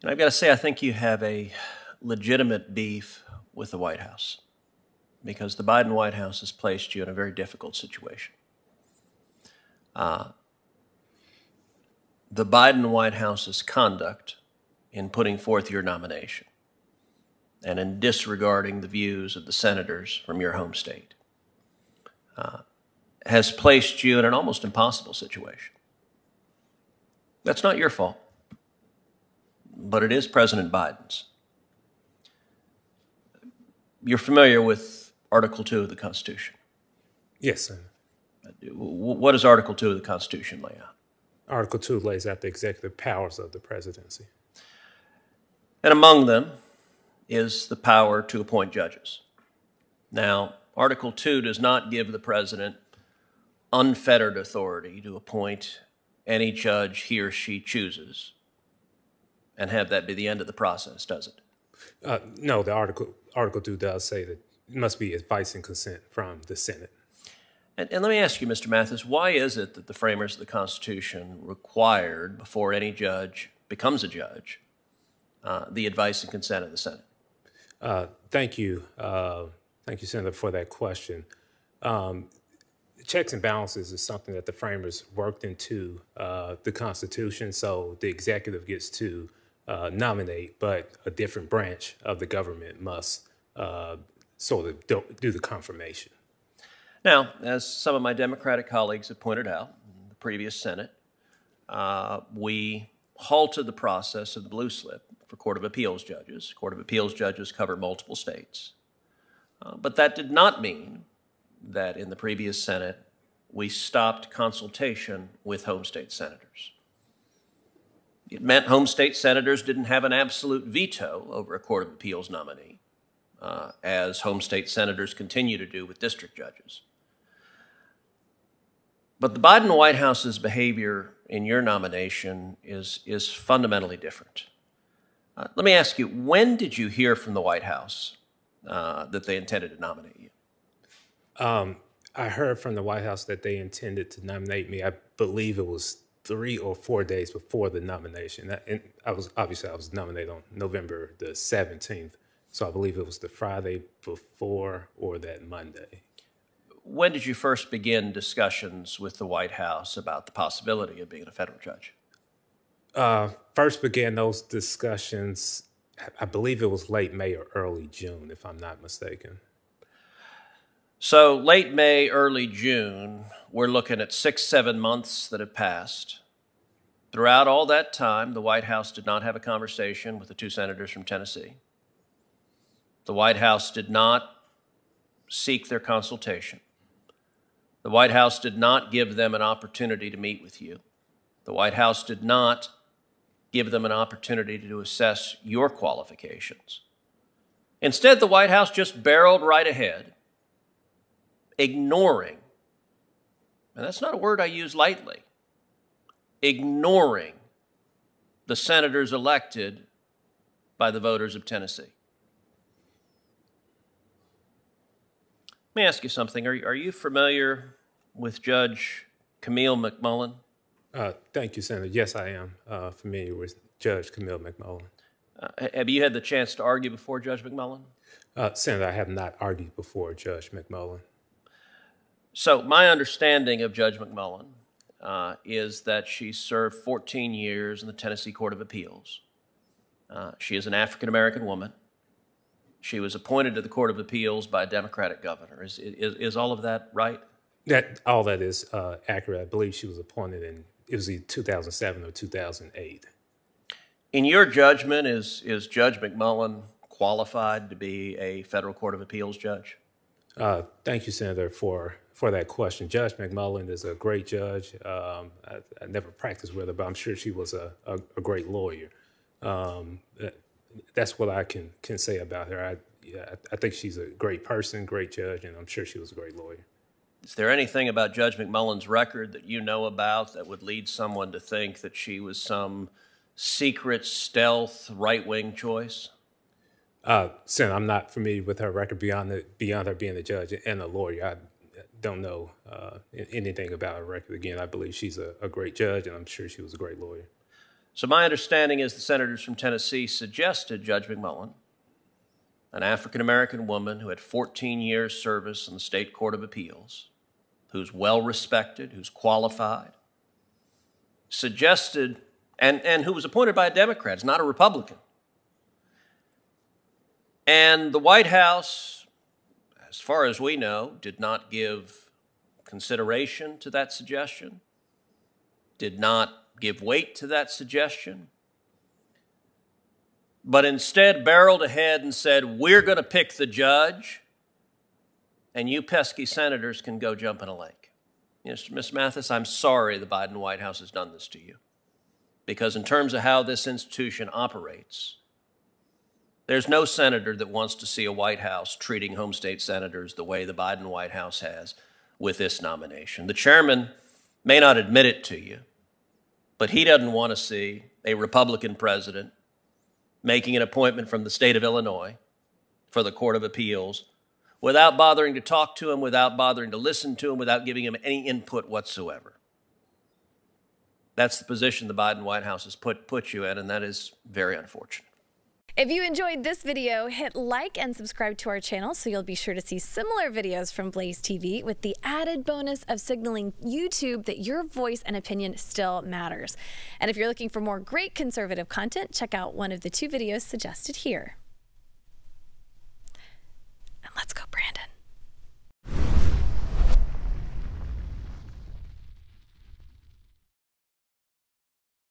And I've got to say, I think you have a legitimate beef with the White House because the Biden White House has placed you in a very difficult situation. The Biden White House's conduct in putting forth your nomination and in disregarding the views of the senators from your home state has placed you in an almost impossible situation. That's not your fault, but it is President Biden's. You're familiar with Article 2 of the Constitution. Yes, Senator. What does Article 2 of the Constitution lay out? Article 2 lays out the executive powers of the presidency. And among them is the power to appoint judges. Now, Article 2 does not give the president unfettered authority to appoint any judge he or she chooses and have that be the end of the process, does it? No, the Article 2 does say that it must be advice and consent from the Senate. And let me ask you, Mr. Mathis, why is it that the framers of the Constitution required, before any judge becomes a judge, the advice and consent of the Senate? Thank you, Senator, for that question. Checks and balances is something that the framers worked into the Constitution, so the executive gets to nominate, but a different branch of the government must sort of do the confirmation. Now, as some of my Democratic colleagues have pointed out in the previous Senate, we halted the process of the blue slip for Court of Appeals judges. Court of Appeals judges cover multiple states. But that did not mean that in the previous Senate we stopped consultation with home state senators. It meant home state senators didn't have an absolute veto over a Court of Appeals nominee, as home state senators continue to do with district judges. But the Biden White House's behavior in your nomination is fundamentally different. Let me ask you, when did you hear from the White House that they intended to nominate you? I heard from the White House that they intended to nominate me. I believe it was 3 or 4 days before the nomination. And I was nominated on November the 17th. So I believe it was the Friday before or that Monday. When did you first begin discussions with the White House about the possibility of being a federal judge? First began those discussions, I believe it was late May or early June, if I'm not mistaken. So late May, early June, we're looking at 6-7 months that have passed. Throughout all that time, the White House did not have a conversation with the 2 senators from Tennessee. The White House did not seek their consultation. The White House did not give them an opportunity to meet with you. The White House did not give them an opportunity to assess your qualifications. Instead, the White House just barreled right ahead, ignoring, and that's not a word I use lightly, ignoring the senators elected by the voters of Tennessee. Let me ask you something. Are you familiar with Judge Camille McMullen? Thank you, Senator. Yes, I am familiar with Judge Camille McMullen. Have you had the chance to argue before Judge McMullen? Senator, I have not argued before Judge McMullen. So my understanding of Judge McMullen is that she served 14 years in the Tennessee Court of Appeals. She is an African-American woman. She was appointed to the Court of Appeals by a Democratic governor. Is all of that right? All that is accurate. I believe she was appointed it was either 2007 or 2008. In your judgment, is Judge McMullen qualified to be a federal Court of Appeals judge? Thank you, Senator, for that question. Judge McMullen is a great judge. I never practiced with her, but I'm sure she was a great lawyer. That's what I can say about her. I think she's a great person, great judge, and I'm sure she was a great lawyer. Is there anything about Judge McMullen's record that you know about that would lead someone to think that she was some secret, stealth, right-wing choice? Senator, I'm not familiar with her record beyond her being a judge and a lawyer. I don't know anything about her record. Again, I believe she's a great judge, and I'm sure she was a great lawyer. So my understanding is the senators from Tennessee suggested Judge McMullen, an African-American woman who had 14 years service in the State Court of Appeals, who's well-respected, who's qualified, suggested, and who was appointed by a Democrat, it's not a Republican. And the White House, as far as we know, did not give consideration to that suggestion, did not give weight to that suggestion, but instead barreled ahead and said, we're going to pick the judge, and you pesky senators can go jump in a lake. Yes, Ms. Mathis, I'm sorry the Biden White House has done this to you, because in terms of how this institution operates, there's no senator that wants to see a White House treating home state senators the way the Biden White House has with this nomination. The chairman may not admit it to you, but he doesn't want to see a Republican president making an appointment from the state of Illinois for the Court of Appeals without bothering to talk to him, without bothering to listen to him, without giving him any input whatsoever. That's the position the Biden White House has put you in, and that is very unfortunate. If you enjoyed this video, hit like and subscribe to our channel so you'll be sure to see similar videos from Blaze TV with the added bonus of signaling YouTube that your voice and opinion still matters. And if you're looking for more great conservative content, check out one of the 2 videos suggested here.